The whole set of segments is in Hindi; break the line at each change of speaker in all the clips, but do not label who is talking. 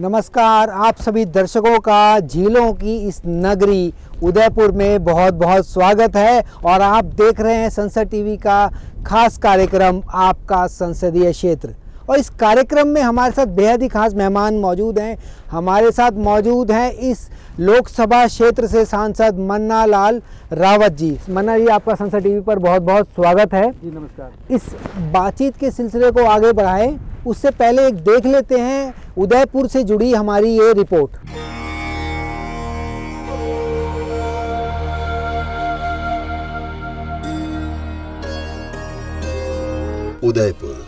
नमस्कार, आप सभी दर्शकों का झीलों की इस नगरी उदयपुर में बहुत बहुत स्वागत है। और आप देख रहे हैं संसद टीवी का खास कार्यक्रम आपका संसदीय क्षेत्र। और इस कार्यक्रम में हमारे साथ बेहद ही खास मेहमान मौजूद हैं। हमारे साथ मौजूद हैं इस लोकसभा क्षेत्र से सांसद मन्ना लाल रावत जी। मन्ना जी, आपका संसद टीवी पर बहुत बहुत स्वागत है
जी। नमस्कार।
इस बातचीत के सिलसिले को आगे बढ़ाएं उससे पहले एक देख लेते हैं उदयपुर से जुड़ी हमारी ये रिपोर्ट।
उदयपुर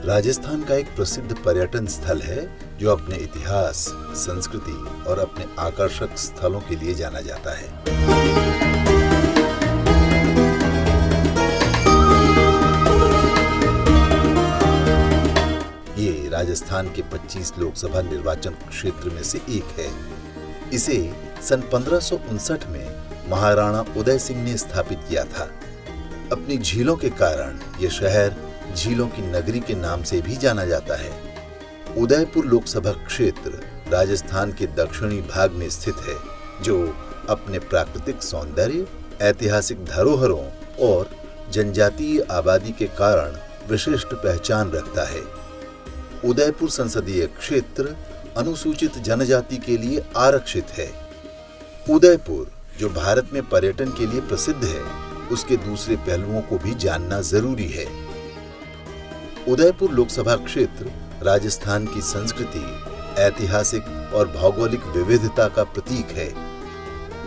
राजस्थान का एक प्रसिद्ध पर्यटन स्थल है जो अपने इतिहास, संस्कृति और अपने आकर्षक स्थलों के लिए जाना जाता है। ये राजस्थान के 25 लोकसभा निर्वाचन क्षेत्र में से एक है। इसे सन 1559 में महाराणा उदय सिंह ने स्थापित किया था। अपनी झीलों के कारण यह शहर झीलों की नगरी के नाम से भी जाना जाता है। उदयपुर लोकसभा क्षेत्र राजस्थान के दक्षिणी भाग में स्थित है, जो अपने प्राकृतिक सौंदर्य, ऐतिहासिक धरोहरों और जनजातीय आबादी के कारण विशिष्ट पहचान रखता है। उदयपुर संसदीय क्षेत्र अनुसूचित जनजाति के लिए आरक्षित है। उदयपुर, जो भारत में पर्यटन के लिए प्रसिद्ध है, उसके दूसरे पहलुओं को भी जानना जरूरी है। उदयपुर लोकसभा क्षेत्र राजस्थान की संस्कृति, ऐतिहासिक और भौगोलिक विविधता का प्रतीक है।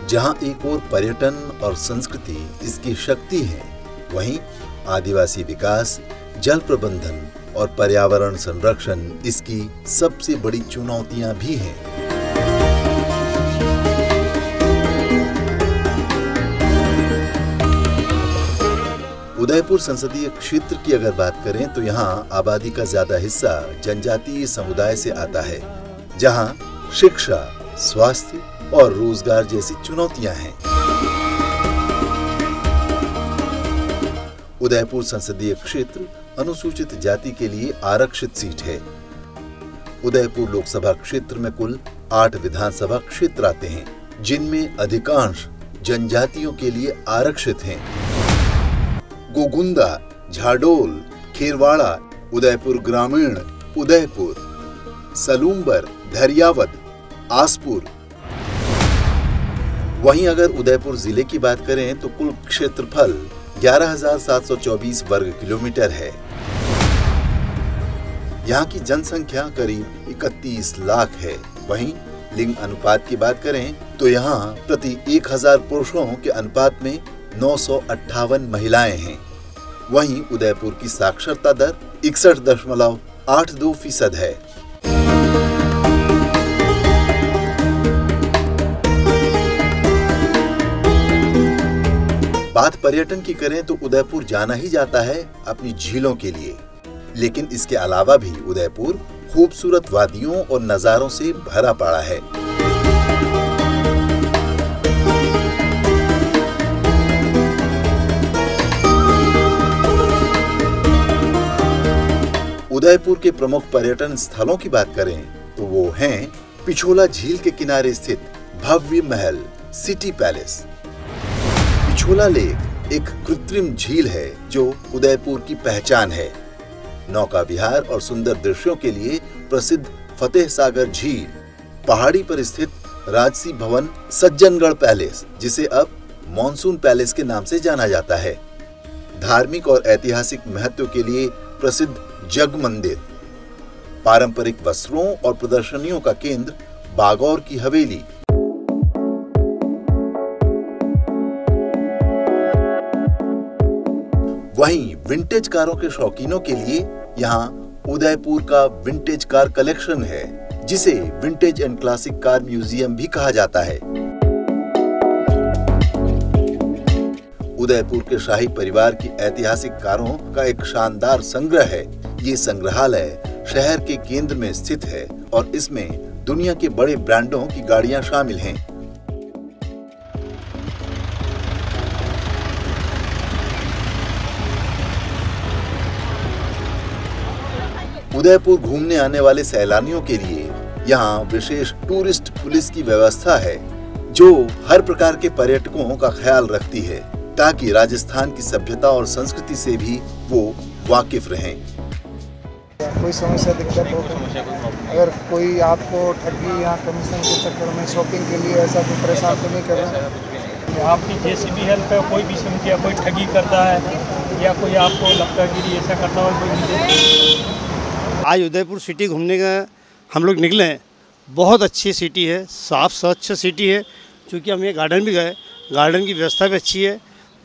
जहां एक ओर पर्यटन और संस्कृति इसकी शक्ति है, वहीं आदिवासी विकास, जल प्रबंधन और पर्यावरण संरक्षण इसकी सबसे बड़ी चुनौतियां भी हैं। उदयपुर संसदीय क्षेत्र की अगर बात करें तो यहाँ आबादी का ज्यादा हिस्सा जनजातीय समुदाय से आता है, जहाँ शिक्षा, स्वास्थ्य और रोजगार जैसी चुनौतियां हैं। उदयपुर संसदीय क्षेत्र अनुसूचित जाति के लिए आरक्षित सीट है। उदयपुर लोकसभा क्षेत्र में कुल 8 विधानसभा क्षेत्र आते हैं, जिनमें अधिकांश जनजातियों के लिए आरक्षित हैं। गोगुंदा, झाडोल, खेरवाड़ा, उदयपुर ग्रामीण, उदयपुर, सलूम्बर, धैर्यावद, आसपुर। वहीं अगर उदयपुर जिले की बात करें तो कुल क्षेत्रफल 11,724 वर्ग किलोमीटर है। यहाँ की जनसंख्या करीब 31 लाख है। वहीं लिंग अनुपात की बात करें तो यहाँ प्रति 1000 पुरुषों के अनुपात में 958 महिलाएं हैं। वहीं उदयपुर की साक्षरता दर 61.82% है। बात पर्यटन की करें तो उदयपुर जाना ही जाता है अपनी झीलों के लिए, लेकिन इसके अलावा भी उदयपुर खूबसूरत वादियों और नजारों से भरा पड़ा है। उदयपुर के प्रमुख पर्यटन स्थलों की बात करें तो वो हैं पिछोला झील के किनारे स्थित भव्य महल सिटी पैलेस। पिछोला लेक एक कृत्रिम झील है जो उदयपुर की पहचान है। नौका विहार और सुंदर दृश्यों के लिए प्रसिद्ध फतेह सागर झील, पहाड़ी पर स्थित राजसी भवन सज्जनगढ़ पैलेस, जिसे अब मॉनसून पैलेस के नाम से जाना जाता है। धार्मिक और ऐतिहासिक महत्व के लिए प्रसिद्ध जग मंदिर, पारंपरिक वस्त्रों और प्रदर्शनियों का केंद्र बागौर की हवेली, वहीं विंटेज कारों के शौकीनों के लिए यहाँ उदयपुर का विंटेज कार कलेक्शन है, जिसे vintage and classic car museum भी कहा जाता है। उदयपुर के शाही परिवार की ऐतिहासिक कारों का एक शानदार संग्रह है। ये संग्रहालय शहर के केंद्र में स्थित है और इसमें दुनिया के बड़े ब्रांडों की गाड़ियां शामिल हैं। उदयपुर घूमने आने वाले सैलानियों के लिए यहाँ विशेष टूरिस्ट पुलिस की व्यवस्था है, जो हर प्रकार के पर्यटकों का ख्याल रखती है, ताकि राजस्थान की सभ्यता और संस्कृति से भी वो वाकिफ रहें।
कोई समस्या दिक्कत हो, अगर कोई आपको ठगी या कमीशन के चक्कर में शॉपिंग के लिए ऐसा कोई परेशान तो नहीं कर रहा है?
आपकी जैसी भी हेल्प है, कोई भी समस्या, कोई ठगी करता है या कोई आपको लगता है कि ऐसा करता हो कोई।
आज उदयपुर सिटी घूमने का हम लोग निकले हैं। बहुत अच्छी सिटी है, साफ स्वच्छ सिटी है। क्योंकि हम ये गार्डन भी गए, गार्डन की व्यवस्था भी अच्छी है।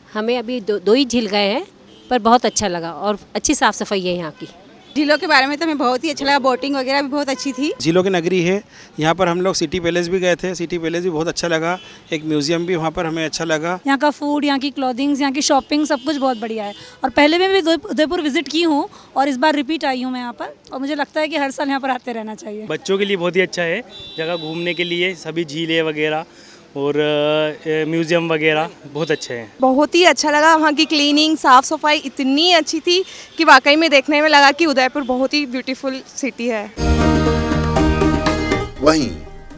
हमें अभी दो ही झील गए हैं, पर बहुत अच्छा लगा और अच्छी साफ़ सफाई है यहाँ की।
झीलों के बारे में तो हमें बहुत ही अच्छा लगा, बोटिंग वगैरह भी बहुत अच्छी थी।
झीलों की नगरी है, यहाँ पर हम लोग सिटी पैलेस भी गए थे, सिटी पैलेस भी बहुत अच्छा लगा। एक म्यूजियम भी वहाँ पर हमें अच्छा लगा।
यहाँ का फूड, यहाँ की क्लॉथिंग्स, यहाँ की शॉपिंग, सब कुछ बहुत बढ़िया है। और पहले भी मैं उदयपुर विजिट की हूँ और इस बार रिपीट आई हूँ मैं यहाँ पर, और मुझे लगता है कि हर साल यहाँ पर आते रहना चाहिए।
बच्चों के लिए बहुत ही अच्छा है जगह घूमने के लिए, सभी झीलें वगैरह और म्यूजियम वगैरह बहुत अच्छे हैं।
बहुत ही अच्छा लगा, वहाँ की क्लीनिंग, साफ सफाई इतनी अच्छी थी कि वाकई में देखने में लगा कि उदयपुर बहुत ही ब्यूटीफुल सिटी है।
वहीं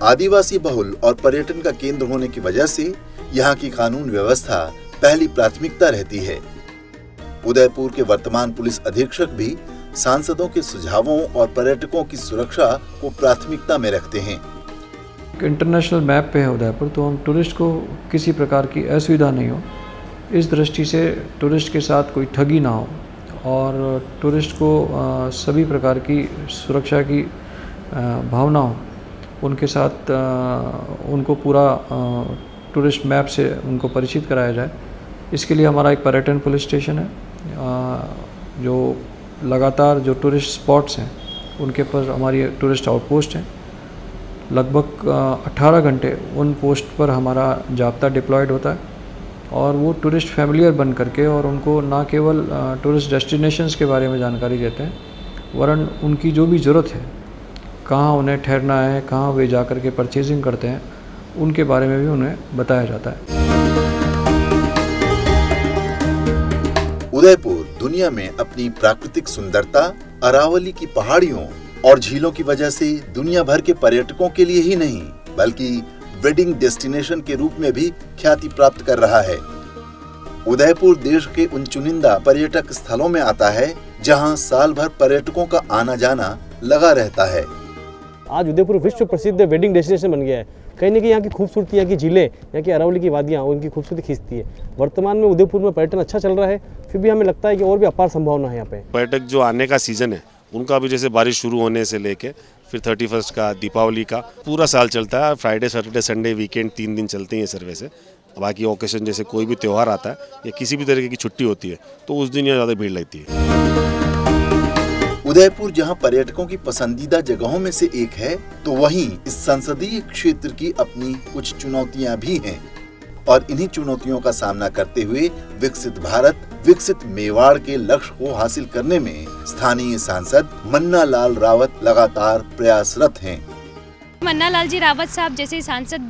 आदिवासी बहुल और पर्यटन का केंद्र होने की वजह से यहाँ की कानून व्यवस्था पहली प्राथमिकता रहती है। उदयपुर के वर्तमान पुलिस अधीक्षक भी सांसदों के सुझावों और पर्यटकों की सुरक्षा को प्राथमिकता में रखते हैं।
इंटरनेशनल मैप पे है उदयपुर, तो हम टूरिस्ट को किसी प्रकार की असुविधा नहीं हो, इस दृष्टि से टूरिस्ट के साथ कोई ठगी ना हो और टूरिस्ट को सभी प्रकार की सुरक्षा की भावना हो, उनके साथ उनको पूरा टूरिस्ट मैप से उनको परिचित कराया जाए। इसके लिए हमारा एक पर्यटन पुलिस स्टेशन है, जो लगातार जो टूरिस्ट स्पॉट्स हैं उनके पर हमारी टूरिस्ट आउटपोस्ट है। लगभग 18 घंटे उन पोस्ट पर हमारा जाब्ता डिप्लॉयड होता है और वो टूरिस्ट फैमिलियर बन करके और उनको ना केवल टूरिस्ट डेस्टिनेशंस के बारे में जानकारी देते हैं, वरन उनकी जो भी ज़रूरत है, कहाँ उन्हें ठहरना है, कहाँ वे जा कर के परचेजिंग करते हैं, उनके बारे में भी उन्हें बताया जाता है।
उदयपुर दुनिया में अपनी प्राकृतिक सुंदरता, अरावली की पहाड़ियों और झीलों की वजह से दुनिया भर के पर्यटकों के लिए ही नहीं, बल्कि वेडिंग डेस्टिनेशन के रूप में भी ख्याति प्राप्त कर रहा है। उदयपुर देश के उन चुनिंदा पर्यटक स्थलों में आता है जहां साल भर पर्यटकों का आना जाना लगा रहता है।
आज उदयपुर विश्व प्रसिद्ध वेडिंग डेस्टिनेशन बन गया है। कहीं न कहीं यहाँ की खूबसूरती, यहाँ की झीलें, यहाँ की अरावली की वादियाँ उनकी खूबसूरती खींचती है। वर्तमान में उदयपुर में पर्यटन अच्छा चल रहा है, फिर भी हमें लगता है कि और भी अपार संभावना है यहाँ पे।
पर्यटक जो आने का सीजन है उनका भी जैसे बारिश शुरू होने से लेके फिर 31 का, दीपावली का पूरा साल चलता है। फ्राइडे, सैटरडे, संडे, वीकेंड 3 दिन चलते हैं सर्वे से। बाकी ओकेशन जैसे कोई भी त्यौहार आता है या किसी भी तरीके की छुट्टी होती है तो उस दिन यहाँ ज़्यादा भीड़ लगती है।
उदयपुर जहां पर्यटकों की पसंदीदा जगहों में से एक है, तो वहीं इस संसदीय क्षेत्र की अपनी कुछ चुनौतियां भी हैं और इन्हीं चुनौतियों का सामना करते हुए विकसित भारत, विकसित मेवाड़ के लक्ष्य को हासिल करने में स्थानीय सांसद मन्ना लाल रावत लगातार प्रयासरत हैं।
मन्ना लाल जी रावत साहब जैसे सांसद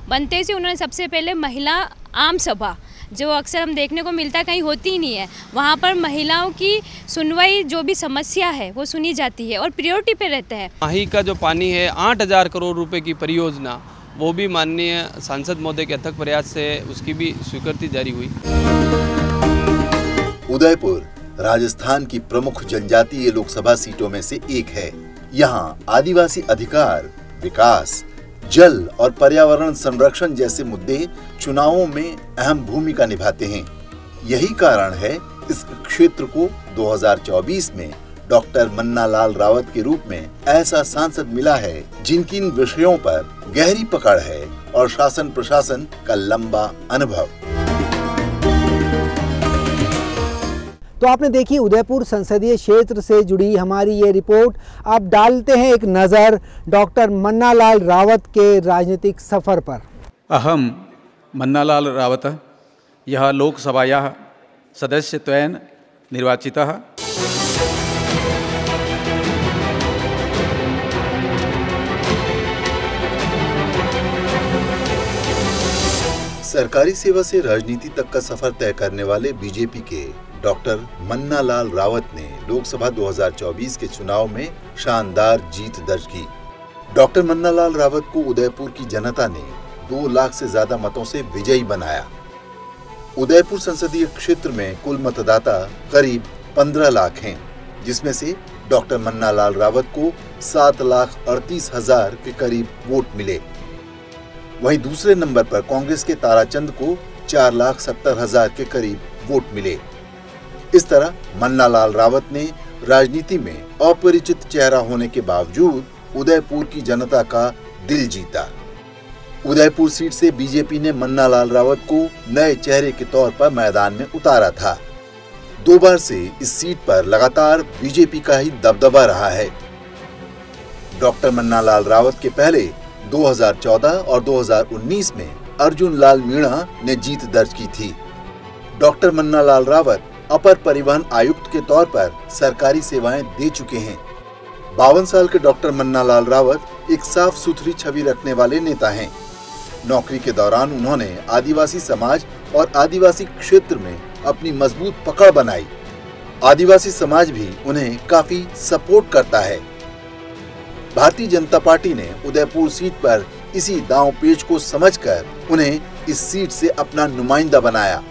बनते से उन्होंने सबसे पहले महिला आम सभा, जो अक्सर हम देखने को मिलता है कहीं होती ही नहीं है, वहाँ पर महिलाओं की सुनवाई, जो भी समस्या है वो सुनी जाती है और प्रायोरिटी पे रहते हैं।
माही का जो पानी है 8000 करोड़ रुपए की परियोजना, वो भी माननीय सांसद महोदय के अथक प्रयास से उसकी भी स्वीकृति जारी हुई।
उदयपुर राजस्थान की प्रमुख जनजातीय लोकसभा सीटों में से एक है। यहाँ आदिवासी अधिकार, विकास, जल और पर्यावरण संरक्षण जैसे मुद्दे चुनावों में अहम भूमिका निभाते हैं। यही कारण है इस क्षेत्र को 2024 में डॉक्टर मन्ना लाल रावत के रूप में ऐसा सांसद मिला है जिनकी इन विषयों पर गहरी पकड़ है और शासन प्रशासन का लंबा अनुभव।
तो आपने देखी उदयपुर संसदीय क्षेत्र से जुड़ी हमारी ये रिपोर्ट। अब डालते हैं एक नज़र डॉक्टर मन्ना लाल रावत के राजनीतिक सफर पर।
अहम मन्ना लाल रावत यह लोकसभायाः सदस्यत्वेन निर्वाचितः।
सरकारी सेवा से राजनीति तक का सफर तय करने वाले बीजेपी के डॉक्टर मन्ना लाल रावत ने लोकसभा 2024 के चुनाव में शानदार जीत दर्ज की। डॉक्टर मन्नालाल रावत को उदयपुर की जनता ने 2 लाख से ज्यादा मतों से विजयी बनाया। उदयपुर संसदीय क्षेत्र में कुल मतदाता करीब 15 लाख हैं, जिसमें से डॉक्टर मन्नालाल रावत को 7,38,000 के करीब वोट मिले। वहीं दूसरे नंबर पर कांग्रेस के ताराचंद को 4,70,000 के करीब वोट मिले। इस तरह मन्नालाल रावत ने राजनीति में अपरिचित चेहरा होने के बावजूद उदयपुर की जनता का दिल जीता। उदयपुर सीट से बीजेपी ने मन्नालाल रावत को नए चेहरे के तौर पर मैदान में उतारा था। 2 बार से इस सीट पर लगातार बीजेपी का ही दबदबा रहा है। डॉक्टर मन्नालाल रावत के पहले 2014 और 2019 में अर्जुन लाल मीणा ने जीत दर्ज की थी। डॉक्टर मन्नालाल रावत अपर परिवहन आयुक्त के तौर पर सरकारी सेवाएं दे चुके हैं। 52 साल के डॉक्टर मन्नालाल रावत एक साफ सुथरी छवि रखने वाले नेता हैं। नौकरी के दौरान उन्होंने आदिवासी समाज और आदिवासी क्षेत्र में अपनी मजबूत पकड़ बनाई। आदिवासी समाज भी उन्हें काफी सपोर्ट करता है। भारतीय जनता पार्टी ने उदयपुर सीट पर इसी दांव पेच को समझकर उन्हें इस सीट से अपना नुमाइंदा बनाया।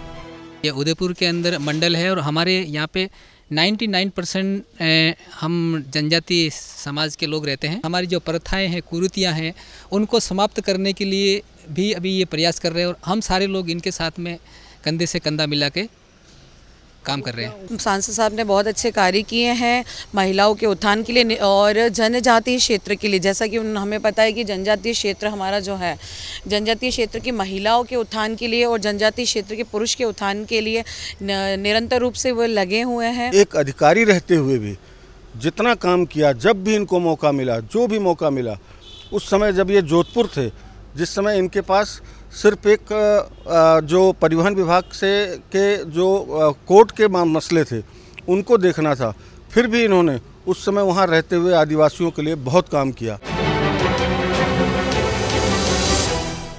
ये उदयपुर के अंदर मंडल है और हमारे यहाँ पे 99% हम जनजाति समाज के लोग रहते हैं। हमारी जो प्रथाएं हैं, कुरीतियाँ हैं, उनको समाप्त करने के लिए भी अभी ये प्रयास कर रहे हैं और हम सारे लोग इनके साथ में कंधे से कंधा मिला के काम कर रहे हैं।
सांसद साहब ने बहुत अच्छे कार्य किए हैं महिलाओं के उत्थान के लिए और जनजातीय क्षेत्र के लिए। जैसा कि हमें पता है कि जनजातीय क्षेत्र हमारा जो है, जनजातीय क्षेत्र की महिलाओं के उत्थान के लिए और जनजातीय क्षेत्र के पुरुष के उत्थान के लिए निरंतर रूप से वो लगे हुए हैं।
एक अधिकारी रहते हुए भी जितना काम किया, जब भी इनको मौका मिला, जो भी मौका मिला, उस समय जब ये जोधपुर थे, जिस समय इनके पास सिर्फ एक जो परिवहन विभाग से के जो कोर्ट के मसले थे उनको देखना था, फिर भी इन्होंने उस समय वहाँ रहते हुए आदिवासियों के लिए बहुत काम किया।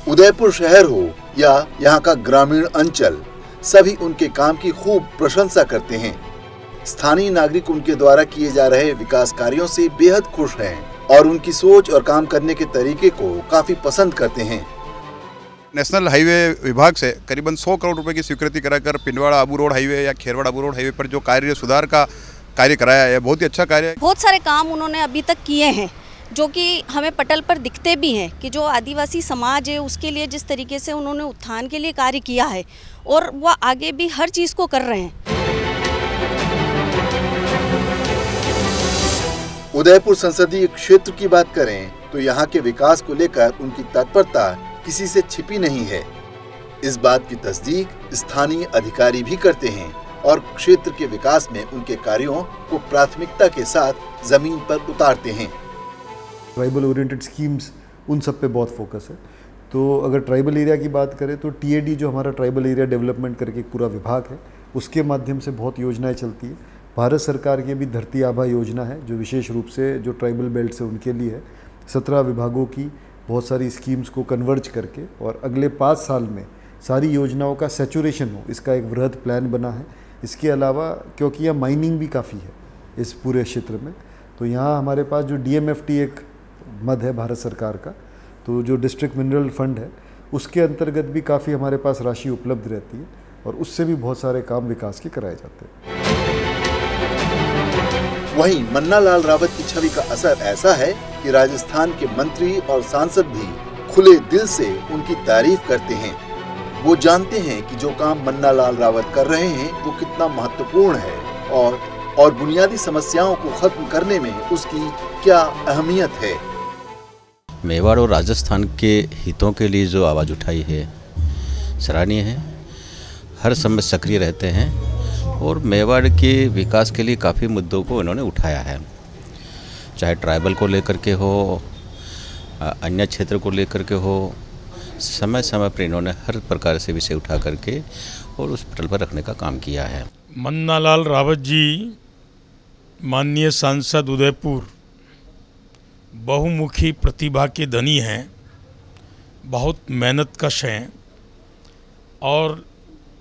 उदयपुर शहर हो या यहाँ का ग्रामीण अंचल, सभी उनके काम की खूब प्रशंसा करते हैं। स्थानीय नागरिक उनके द्वारा किए जा रहे विकास कार्यों से बेहद खुश हैं और उनकी सोच और काम करने के तरीके को काफी पसंद करते हैं।
नेशनल हाईवे विभाग से करीबन 100 करोड़ रुपए की स्वीकृति कराकर पिंडवाड़ा आबू रोड हाईवे या खेरवाड़ा आबू रोड हाईवे पर जो कार्य सुधार का कार्य कराया है, बहुत ही अच्छा कार्य है।
बहुत सारे काम उन्होंने अभी तक किए हैं जो कि हमें पटल पर दिखते भी हैं कि जो आदिवासी समाज है उसके लिए जिस तरीके से उन्होंने उत्थान के लिए कार्य किया है और वह आगे भी हर चीज़ को कर रहे हैं।
उदयपुर संसदीय क्षेत्र की बात करें तो यहाँ के विकास को लेकर उनकी तत्परता किसी से छिपी नहीं है। इस बात की तस्दीक स्थानीय अधिकारी भी करते हैं और क्षेत्र के विकास में उनके कार्यों को प्राथमिकता के साथ जमीन पर उतारते हैं।
ट्राइबल ओरिएंटेड स्कीम्स, उन सब पे बहुत फोकस है। तो अगर ट्राइबल एरिया की बात करें तो TAD जो हमारा ट्राइबल एरिया डेवलपमेंट करके एक पूरा विभाग है, उसके माध्यम से बहुत योजनाएं चलती है। भारत सरकार की भी धरती आभा योजना है जो विशेष रूप से जो ट्राइबल बेल्ट से उनके लिए है। 17 विभागों की बहुत सारी स्कीम्स को कन्वर्ज करके और अगले 5 साल में सारी योजनाओं का सैचुरेशन हो, इसका एक वृहद प्लान बना है। इसके अलावा क्योंकि यहाँ माइनिंग भी काफ़ी है इस पूरे क्षेत्र में, तो यहाँ हमारे पास जो DMFT एक मद है भारत सरकार का, तो जो डिस्ट्रिक्ट मिनरल फंड है उसके अंतर्गत भी काफ़ी हमारे पास राशि उपलब्ध रहती है और उससे भी बहुत सारे काम विकास के कराए जाते हैं।
वहीं मन्नालाल रावत की छवि का असर ऐसा है कि राजस्थान के मंत्री और सांसद भी खुले दिल से उनकी तारीफ करते हैं। वो जानते हैं कि जो काम मन्नालाल रावत कर रहे हैं वो कितना महत्वपूर्ण है और बुनियादी समस्याओं को खत्म करने में उसकी क्या अहमियत है।
मेवाड़ और राजस्थान के हितों के लिए जो आवाज़ उठाई है सराहनीय है। हर समय सक्रिय रहते हैं और मेवाड़ के विकास के लिए काफ़ी मुद्दों को इन्होंने उठाया है, चाहे ट्राइबल को लेकर के हो, अन्य क्षेत्र को लेकर के हो। समय समय पर इन्होंने हर प्रकार से विषय उठा करके और उस पटल पर रखने का काम किया है।
मन्नालाल रावत जी माननीय सांसद उदयपुर बहुमुखी प्रतिभा के धनी हैं, बहुत मेहनतकश हैं और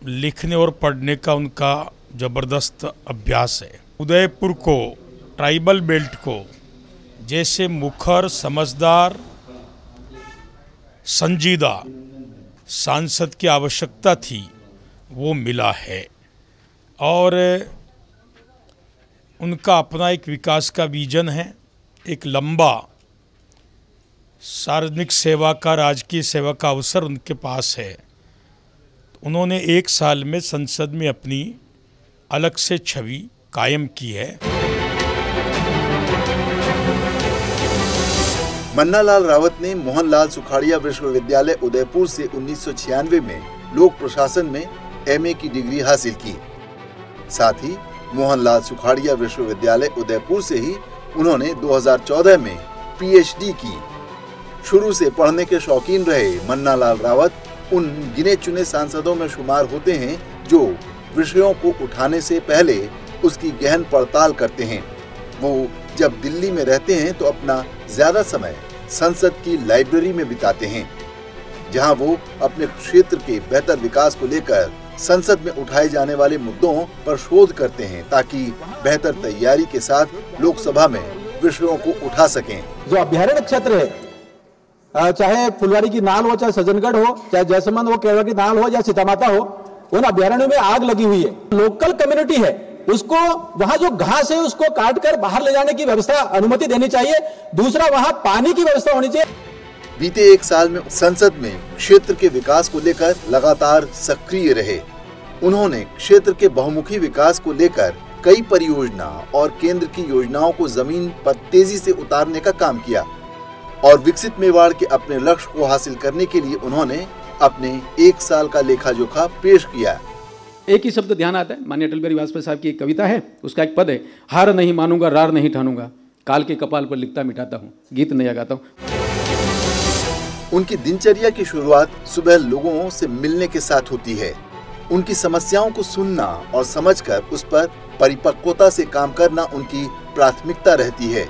लिखने और पढ़ने का उनका ज़बरदस्त अभ्यास है।
उदयपुर को, ट्राइबल बेल्ट को जैसे मुखर, समझदार, संजीदा सांसद की आवश्यकता थी वो मिला है। और उनका अपना एक विकास का विजन है, एक लंबा सार्वजनिक सेवा का, राजकीय सेवा का अवसर उनके पास है। उन्होंने 1 साल में संसद में अपनी अलग से छवि कायम की है।
मन्नालाल रावत ने मोहनलाल सुखाड़िया विश्वविद्यालय उदयपुर से 1996 में लोक प्रशासन में एमए की डिग्री हासिल की। साथ ही मोहनलाल सुखाड़िया विश्वविद्यालय उदयपुर से ही उन्होंने 2014 में पीएचडी की। शुरू से पढ़ने के शौकीन रहे मन्नालाल रावत उन गिने चुने सांसदों में शुमार होते हैं जो विषयों को उठाने से पहले उसकी गहन पड़ताल करते हैं। वो जब दिल्ली में रहते हैं तो अपना ज्यादा समय संसद की लाइब्रेरी में बिताते हैं, जहां वो अपने क्षेत्र के बेहतर विकास को लेकर संसद में उठाए जाने वाले मुद्दों पर शोध करते हैं, ताकि बेहतर तैयारी के साथ लोकसभा में विषयों को उठा सकें।
जो अभ्यारण्य क्षेत्र है, चाहे फुलवारी की नाल हो, चाहे सज्जनगढ़ हो, चाहे जयसमंद हो, केरला की नाल हो या सीतामाता हो, उन अभ्यारण्यों में आग लगी हुई है। लोकल कम्युनिटी है, उसको वहां जो घास है उसको काट कर बाहर ले जाने की व्यवस्था, अनुमति देनी चाहिए। दूसरा, वहां पानी की व्यवस्था होनी चाहिए।
बीते 1 साल में संसद में क्षेत्र के विकास को लेकर लगातार सक्रिय रहे। उन्होंने क्षेत्र के बहुमुखी विकास को लेकर कई परियोजना और केंद्र की योजनाओं को जमीन पर तेजी से उतारने का काम किया और विकसित मेवाड़ के अपने लक्ष्य को हासिल करने के लिए उन्होंने अपने 1 साल का लेखा जोखा पेश किया।
एक ही शब्द ध्यान आता है, माननीय अटल बिहारी वाजपेयी साहब की एक कविता है, उसका एक पद है, हार नहीं मानूंगा, रार नहीं ठानूंगा, काल के कपाल पर लिखता मिटाता हूँ, गीत नया गाता हूँ।
उनकी दिनचर्या की शुरुआत सुबह लोगों से मिलने के साथ होती है। उनकी समस्याओं को सुनना और समझकर उस पर परिपक्वता से काम करना उनकी प्राथमिकता रहती है।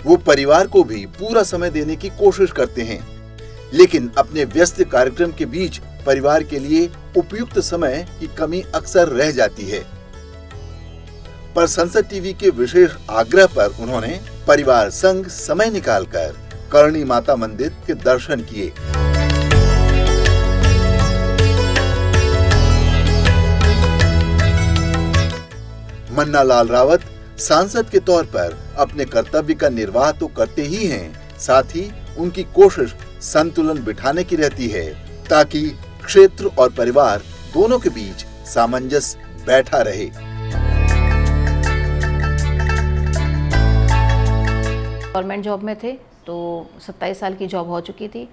वो परिवार को भी पूरा समय देने की कोशिश करते हैं, लेकिन अपने व्यस्त कार्यक्रम के बीच परिवार के लिए उपयुक्त समय की कमी अक्सर रह जाती है। पर संसद टीवी के विशेष आग्रह पर उन्होंने परिवार संग समय निकालकर करणी माता मंदिर के दर्शन किए। मन्नालाल रावत सांसद के तौर पर अपने कर्तव्य का निर्वाह तो करते ही हैं, साथ ही उनकी कोशिश संतुलन बिठाने की रहती है ताकि क्षेत्र और परिवार दोनों के बीच सामंजस्य बैठा रहे।
गवर्नमेंट जॉब में थे तो 27 साल की जॉब हो चुकी थी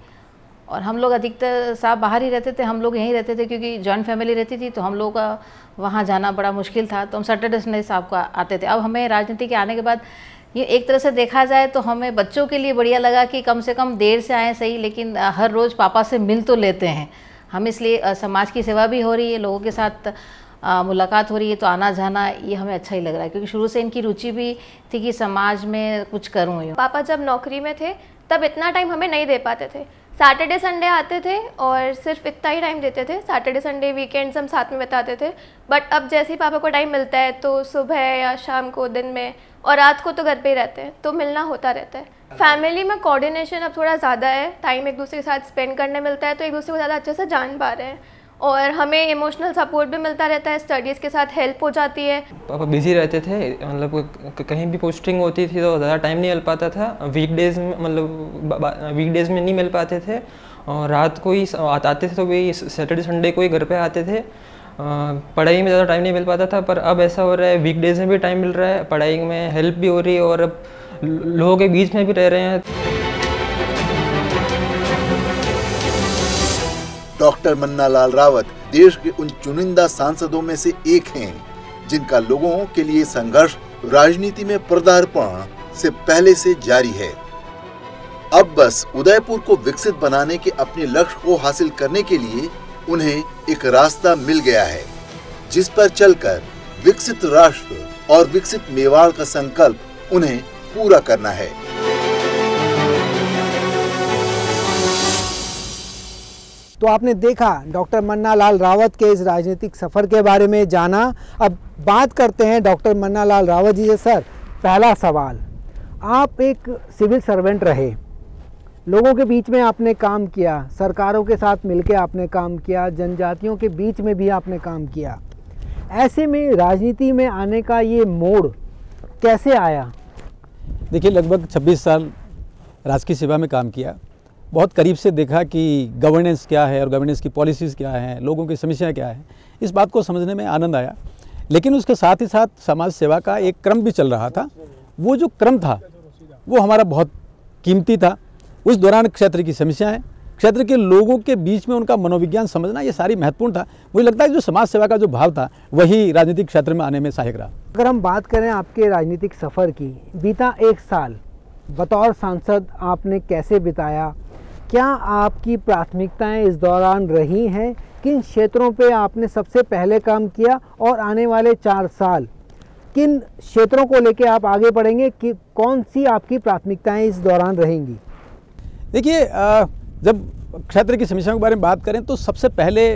और हम लोग अधिकतर साहब बाहर ही रहते थे, हम लोग यहीं रहते थे क्योंकि जॉइंट फैमिली रहती थी तो हम लोग का वहाँ जाना बड़ा मुश्किल था, तो हम सैटरडे संडे साहब को आते थे। अब हमें राजनीति के आने के बाद ये एक तरह से देखा जाए तो हमें बच्चों के लिए बढ़िया लगा कि कम से कम देर से आए सही, लेकिन हर रोज़ पापा से मिल तो लेते हैं हम, इसलिए समाज की सेवा भी हो रही है, लोगों के साथ मुलाकात हो रही है, तो आना जाना ये हमें अच्छा ही लग रहा है क्योंकि शुरू से इनकी रुचि भी थी कि समाज में कुछ करूँ।
पापा जब नौकरी में थे तब इतना टाइम हमें नहीं दे पाते थे, सैटरडे संडे आते थे और सिर्फ इतना ही टाइम देते थे, सैटरडे संडे वीकेंड्स हम साथ में बिताते थे। बट अब जैसे ही पापा को टाइम मिलता है तो सुबह या शाम को, दिन में और रात को तो घर पे ही रहते हैं, तो मिलना होता रहता है। फैमिली में कोऑर्डिनेशन अब थोड़ा ज़्यादा है, टाइम एक दूसरे के साथ स्पेंड करने मिलता है तो एक दूसरे को ज़्यादा अच्छे से जान पा रहे हैं और हमें इमोशनल सपोर्ट भी मिलता रहता है, स्टडीज़ के साथ हेल्प हो जाती है।
पापा बिजी रहते थे, मतलब कहीं भी पोस्टिंग होती थी तो ज़्यादा टाइम नहीं मिल पाता था, वीकडेज़ में मतलब वीकडेज़ में नहीं मिल पाते थे और रात को ही आते थे तो वही सैटरडे संडे को ही घर पे आते थे। पढ़ाई में ज़्यादा टाइम नहीं मिल पाता था, पर अब ऐसा हो रहा है वीकडेज़ में भी टाइम मिल रहा है, पढ़ाई में हेल्प भी हो रही है और अब लोगों के बीच में भी रह रहे हैं।
डॉक्टर मन्नालाल रावत देश के उन चुनिंदा सांसदों में से एक हैं जिनका लोगों के लिए संघर्ष राजनीति में पदार्पण से पहले से जारी है। अब बस उदयपुर को विकसित बनाने के अपने लक्ष्य को हासिल करने के लिए उन्हें एक रास्ता मिल गया है, जिस पर चलकर विकसित राष्ट्र और विकसित मेवाड़ का संकल्प उन्हें पूरा करना है।
तो आपने देखा डॉक्टर मन्ना लाल रावत के इस राजनीतिक सफ़र के बारे में जाना। अब बात करते हैं डॉक्टर मन्ना लाल रावत जी से। सर, पहला सवाल, आप एक सिविल सर्वेंट रहे, लोगों के बीच में आपने काम किया, सरकारों के साथ मिलकर आपने काम किया, जनजातियों के बीच में भी आपने काम किया, ऐसे में राजनीति में आने का ये मोड़ कैसे आया?
देखिए, लगभग 26 साल राजकीय सेवा में काम किया, बहुत करीब से देखा कि गवर्नेंस क्या है और गवर्नेंस की पॉलिसीज़ क्या हैं, लोगों की समस्याएं क्या हैं, इस बात को समझने में आनंद आया। लेकिन उसके साथ ही साथ समाज सेवा का एक क्रम भी चल रहा था। वो जो क्रम था वो हमारा बहुत कीमती था। उस दौरान क्षेत्र की समस्याएं, क्षेत्र के लोगों के बीच में उनका मनोविज्ञान समझना, ये सारी महत्वपूर्ण था। मुझे लगता है कि जो समाज सेवा का जो भाव था वही राजनीतिक क्षेत्र में आने में सहायक रहा।
अगर हम बात करें आपके राजनीतिक सफ़र की, बीता 1 साल बतौर सांसद आपने कैसे बिताया? क्या आपकी प्राथमिकताएं इस दौरान रही हैं? किन क्षेत्रों पे आपने सबसे पहले काम किया और आने वाले 4 साल किन क्षेत्रों को लेकर आप आगे बढ़ेंगे? कि कौन सी आपकी प्राथमिकताएं इस दौरान रहेंगी?
देखिए, जब क्षेत्र की समस्याओं के बारे में बात करें तो सबसे पहले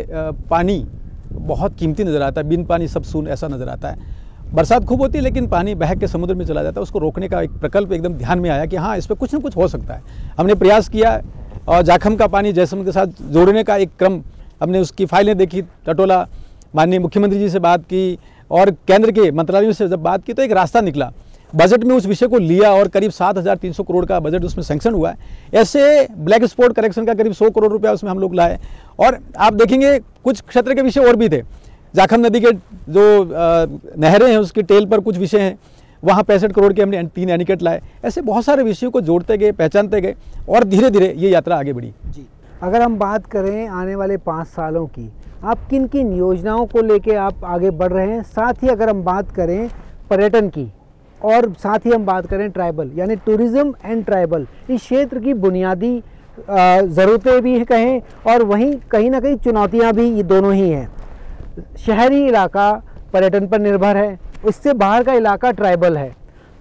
पानी बहुत कीमती नज़र आता है। बिन पानी सब सून ऐसा नज़र आता है। बरसात खूब होती है लेकिन पानी बह के समुद्र में चला जाता है। उसको रोकने का एक प्रकल्प एकदम ध्यान में आया कि हाँ, इस पर कुछ न कुछ हो सकता है। हमने प्रयास किया और जाखम का पानी जैसलमेर के साथ जोड़ने का एक क्रम, हमने उसकी फाइलें देखी, टटोला, माननीय मुख्यमंत्री जी से बात की और केंद्र के मंत्रालयों से जब बात की तो एक रास्ता निकला। बजट में उस विषय को लिया और करीब 7,300 करोड़ का बजट उसमें सैंक्शन हुआ है। ऐसे ब्लैक स्पॉट करेक्शन का करीब 100 करोड़ रुपया उसमें हम लोग लाए। और आप देखेंगे कुछ क्षेत्र के विषय और भी थे। जाखम नदी के जो नहरें हैं उसके टेल पर कुछ विषय हैं, वहाँ 65 करोड़ के हमने 3 एनिकेट लाए। ऐसे बहुत सारे विषयों को जोड़ते गए, पहचानते गए और धीरे धीरे ये यात्रा आगे बढ़ी।
जी, अगर हम बात करें आने वाले 5 सालों की, आप किन किन योजनाओं को लेके आप आगे बढ़ रहे हैं? साथ ही अगर हम बात करें पर्यटन की और साथ ही हम बात करें ट्राइबल यानी टूरिज़्म एंड ट्राइबल, इस क्षेत्र की बुनियादी ज़रूरतें भी कहें और वहीं कहीं ना कहीं चुनौतियाँ भी, ये दोनों ही हैं। शहरी इलाका पर्यटन पर निर्भर है, उससे बाहर का इलाका ट्राइबल है।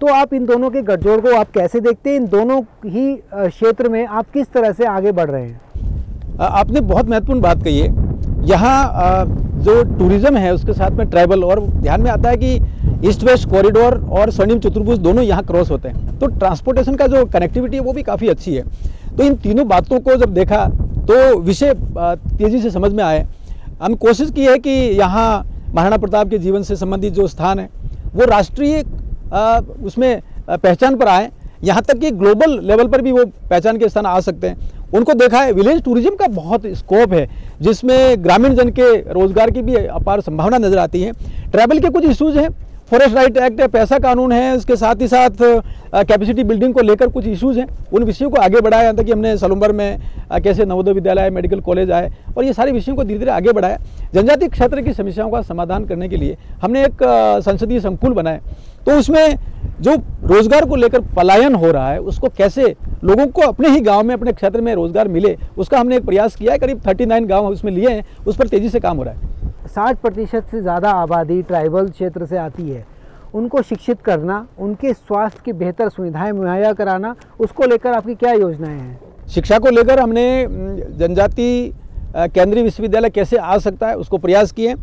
तो आप इन दोनों के गठजोड़ को आप कैसे देखते हैं? इन दोनों ही क्षेत्र में आप किस तरह से आगे बढ़ रहे हैं?
आपने बहुत महत्वपूर्ण बात कही है। यहाँ जो टूरिज़्म है उसके साथ में ट्राइबल, और ध्यान में आता है कि ईस्ट वेस्ट कॉरिडोर और स्वर्णिम चतुर्भुज दोनों यहाँ क्रॉस होते हैं, तो ट्रांसपोर्टेशन का जो कनेक्टिविटी है वो भी काफ़ी अच्छी है। तो इन तीनों बातों को जब देखा तो विषय तेज़ी से समझ में आए। हम कोशिश की है कि यहाँ महाराणा प्रताप के जीवन से संबंधित जो स्थान है वो राष्ट्रीय उसमें पहचान पर आए, यहाँ तक कि ग्लोबल लेवल पर भी वो पहचान के स्थान आ सकते हैं। उनको देखा है। विलेज टूरिज्म का बहुत स्कोप है जिसमें ग्रामीण जन के रोजगार की भी अपार संभावना नजर आती है। ट्रैवल के कुछ इश्यूज हैं, फॉरेस्ट राइट एक्ट है, पैसा कानून है, इसके साथ ही साथ कैपेसिटी बिल्डिंग को लेकर कुछ इश्यूज हैं। उन विषयों को आगे बढ़ाया, यहाँ तक कि हमने सलुम्बर में कैसे नवोदय विद्यालय, मेडिकल कॉलेज आए और ये सारे विषयों को धीरे धीरे आगे बढ़ाया। जनजातीय क्षेत्र की समस्याओं का समाधान करने के लिए हमने एक संसदीय संकुल बनाए, तो उसमें जो रोजगार को लेकर पलायन हो रहा है उसको कैसे लोगों को अपने ही गांव में, अपने क्षेत्र में रोजगार मिले, उसका हमने एक प्रयास किया है। करीब 39 गांव उसमें लिए हैं, उस पर तेजी से काम हो रहा है।
60% से ज़्यादा आबादी ट्राइबल क्षेत्र से आती है, उनको शिक्षित करना, उनके स्वास्थ्य की बेहतर सुविधाएं मुहैया कराना, उसको लेकर आपकी क्या योजनाएं हैं?
शिक्षा को लेकर हमने जनजाति केंद्रीय विश्वविद्यालय कैसे आ सकता है उसको प्रयास किए।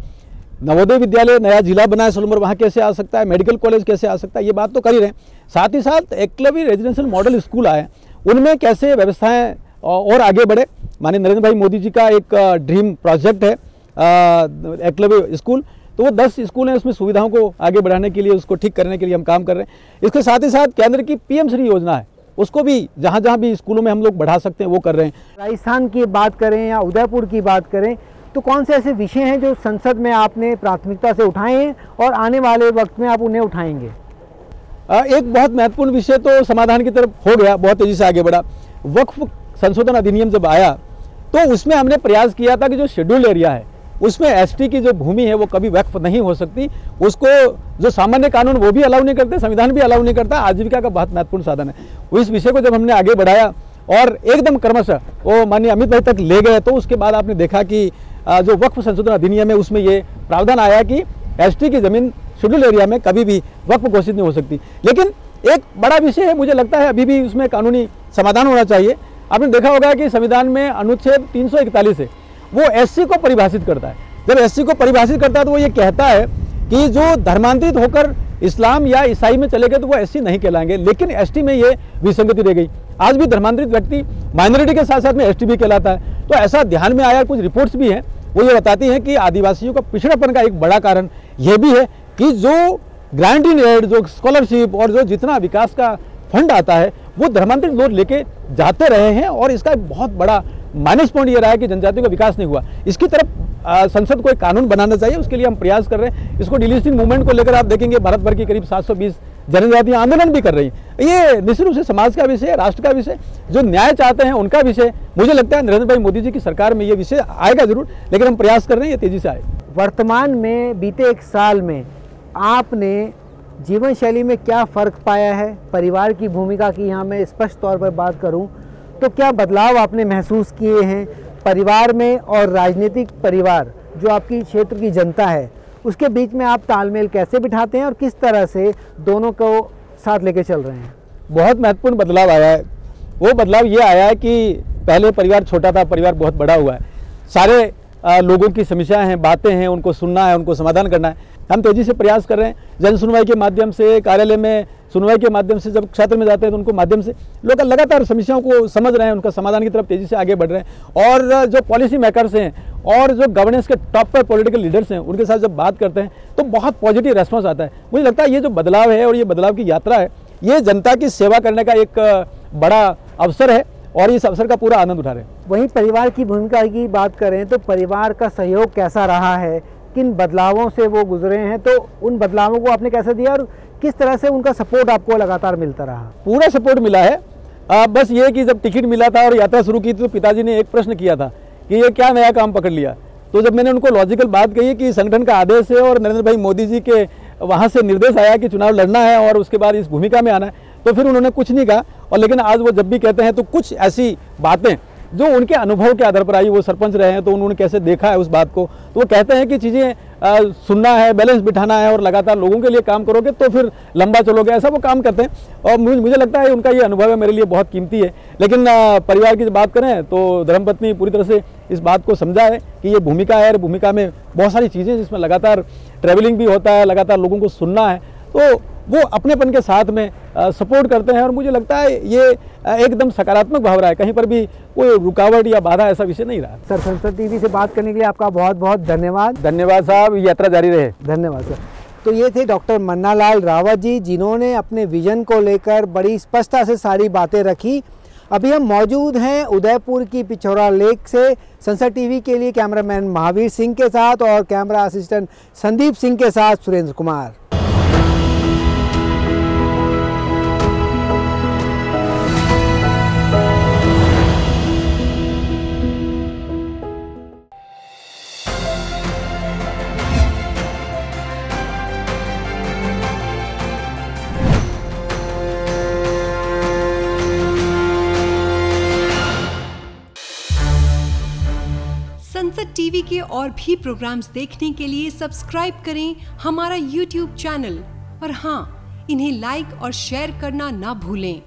नवोदय विद्यालय नया जिला बनाया सलुम्बर, वहाँ कैसे आ सकता है, मेडिकल कॉलेज कैसे आ सकता है, ये बात तो कर ही रहे हैं। साथ ही साथ एकलव्य रेजिडेंशियल मॉडल स्कूल आए, उनमें कैसे व्यवस्थाएं और आगे बढ़े। माननीय नरेंद्र भाई मोदी जी का एक ड्रीम प्रोजेक्ट है एकलव्य स्कूल, तो वो 10 स्कूल हैं, उसमें सुविधाओं को आगे बढ़ाने के लिए, उसको ठीक करने के लिए हम काम कर रहे हैं। इसके साथ ही साथ केंद्र की PM श्री योजना है, उसको भी जहाँ जहाँ भी स्कूलों में हम लोग बढ़ा सकते हैं वो कर रहे हैं।
राजस्थान की बात करें या उदयपुर की बात करें तो कौन से ऐसे विषय हैं जो संसद में आपने प्राथमिकता से उठाए हैं और आने वाले वक्त में आप उन्हें उठाएंगे?
एक बहुत महत्वपूर्ण विषय तो समाधान की तरफ हो गया, बहुत तेजी से आगे बढ़ा। वक्फ संशोधन अधिनियम जब आया तो उसमें हमने प्रयास किया था कि जो शेड्यूल्ड एरिया है उसमें ST की जो भूमि है वो कभी वक्फ नहीं हो सकती, उसको जो सामान्य कानून वो भी अलाउ नहीं करते, संविधान भी अलाउ नहीं करता, आजीविका का बहुत महत्वपूर्ण साधन है। इस विषय को जब हमने आगे बढ़ाया और एकदम क्रमशः वो माननीय अमित भाई तक ले गए, तो उसके बाद आपने देखा कि जो वक्फ संशोधन अधिनियम है उसमें ये प्रावधान आया कि ST की जमीन शेड्यूल एरिया में कभी भी वक्फ घोषित नहीं हो सकती। लेकिन एक बड़ा विषय है, मुझे लगता है अभी भी उसमें कानूनी समाधान होना चाहिए। आपने देखा होगा कि संविधान में अनुच्छेद 341 है वो एससी को परिभाषित करता है। जब एससी को परिभाषित करता है तो वो ये कहता है कि जो धर्मांतरित होकर इस्लाम या ईसाई में चले गए तो वो एससी नहीं कहलाएंगे, लेकिन एसटी में ये विसंगति रह गई। आज भी धर्मांतरित व्यक्ति माइनॉरिटी के साथ साथ में एसटी भी कहलाता है। तो ऐसा ध्यान में आया, कुछ रिपोर्ट्स भी हैं वो ये बताती हैं कि आदिवासियों का पिछड़ापन का एक बड़ा कारण ये भी है कि जो ग्रांट इन एड, जो स्कॉलरशिप और जो जितना विकास का फंड आता है वो धर्मांतरित लोग लेके जाते रहे हैं, और इसका बहुत बड़ा माइनस पॉइंट ये रहा है कि जनजातियों का विकास नहीं हुआ। इसकी तरफ संसद को एक कानून बनाना चाहिए, उसके लिए हम प्रयास कर रहे हैं। इसको डिलिस्टिंग मूवमेंट को लेकर आप देखेंगे भारत भर की करीब 720 जनजातियां आंदोलन भी कर रही हैं। ये निश्चित रूप से समाज का विषय, राष्ट्र का विषय, जो न्याय चाहते हैं उनका विषय। मुझे लगता है नरेंद्र भाई मोदी जी की सरकार में ये विषय आएगा जरूर, लेकिन हम प्रयास कर रहे हैं ये तेजी से आए।
वर्तमान में बीते एक साल में आपने जीवन शैली में क्या फ़र्क पाया है? परिवार की भूमिका की यहाँ मैं स्पष्ट तौर पर बात करूँ तो क्या बदलाव आपने महसूस किए हैं परिवार में, और राजनीतिक परिवार जो आपकी क्षेत्र की जनता है उसके बीच में आप तालमेल कैसे बिठाते हैं और किस तरह से दोनों को साथ लेके चल रहे हैं?
बहुत महत्वपूर्ण बदलाव आया है। वो बदलाव ये आया है कि पहले परिवार छोटा था, परिवार बहुत बड़ा हुआ है। सारे लोगों की समस्याएं हैं, बातें हैं, उनको सुनना है, उनको समाधान करना है। हम तेज़ी से प्रयास कर रहे हैं, जन सुनवाई के माध्यम से, कार्यालय में सुनवाई के माध्यम से, जब क्षेत्र में जाते हैं तो उनको माध्यम से लोग लगातार समस्याओं को समझ रहे हैं, उनका समाधान की तरफ तेज़ी से आगे बढ़ रहे हैं। और जो पॉलिसी मेकर्स हैं और जो गवर्नेंस के टॉप पर पॉलिटिकल लीडर्स हैं उनके साथ जब बात करते हैं तो बहुत पॉजिटिव रेस्पॉन्स आता है। मुझे लगता है ये जो बदलाव है और ये बदलाव की यात्रा है ये जनता की सेवा करने का एक बड़ा अवसर है और इस अवसर का पूरा आनंद उठा रहे हैं।
वहीं परिवार की भूमिका की बात करें तो परिवार का सहयोग कैसा रहा है, किन बदलावों से वो गुजरे हैं, तो उन बदलावों को आपने कैसे दिया और किस तरह से उनका सपोर्ट आपको लगातार मिलता रहा?
पूरा सपोर्ट मिला है। बस ये कि जब टिकट मिला था और यात्रा शुरू की तो पिताजी ने एक प्रश्न किया था कि ये क्या नया काम पकड़ लिया। तो जब मैंने उनको लॉजिकल बात कही कि संगठन का आदेश है और नरेंद्र भाई मोदी जी के वहाँ से निर्देश आया कि चुनाव लड़ना है और उसके बाद इस भूमिका में आना है, तो फिर उन्होंने कुछ नहीं कहा। और लेकिन आज वो जब भी कहते हैं तो कुछ ऐसी बातें जो उनके अनुभव के आधार पर आई, वो सरपंच रहे हैं तो उन्होंने कैसे देखा है उस बात को, तो वो कहते हैं कि चीज़ें सुनना है, बैलेंस बिठाना है और लगातार लोगों के लिए काम करोगे तो फिर लंबा चलोगे, ऐसा वो काम करते हैं। और मुझे लगता है उनका ये अनुभव है मेरे लिए बहुत कीमती है। लेकिन परिवार की बात करें तो धर्मपत्नी पूरी तरह से इस बात को समझा है कि ये भूमिका है और भूमिका में बहुत सारी चीज़ें जिसमें लगातार ट्रैवलिंग भी होता है, लगातार लोगों को सुनना है, तो वो अपनेपन के साथ में सपोर्ट करते हैं। और मुझे लगता है ये एकदम सकारात्मक भाव रहा है, कहीं पर भी कोई रुकावट या बाधा ऐसा विषय नहीं रहा।
सर, संसद टीवी से बात करने के लिए आपका बहुत बहुत धन्यवाद।
धन्यवाद साहब, यात्रा जारी रहे।
धन्यवाद सर। तो ये थे डॉक्टर मन्नालाल रावत जी, जिन्होंने अपने विजन को लेकर बड़ी स्पष्टता से सारी बातें रखी। अभी हम मौजूद हैं उदयपुर की पिछोरा लेक से। संसद टीवी के लिए कैमरामैन महावीर सिंह के साथ और कैमरा असिस्टेंट संदीप सिंह के साथ सुरेंद्र कुमार।
संसद टीवी के और भी प्रोग्राम्स देखने के लिए सब्सक्राइब करें हमारा YouTube चैनल और हाँ, इन्हें लाइक और शेयर करना ना भूलें।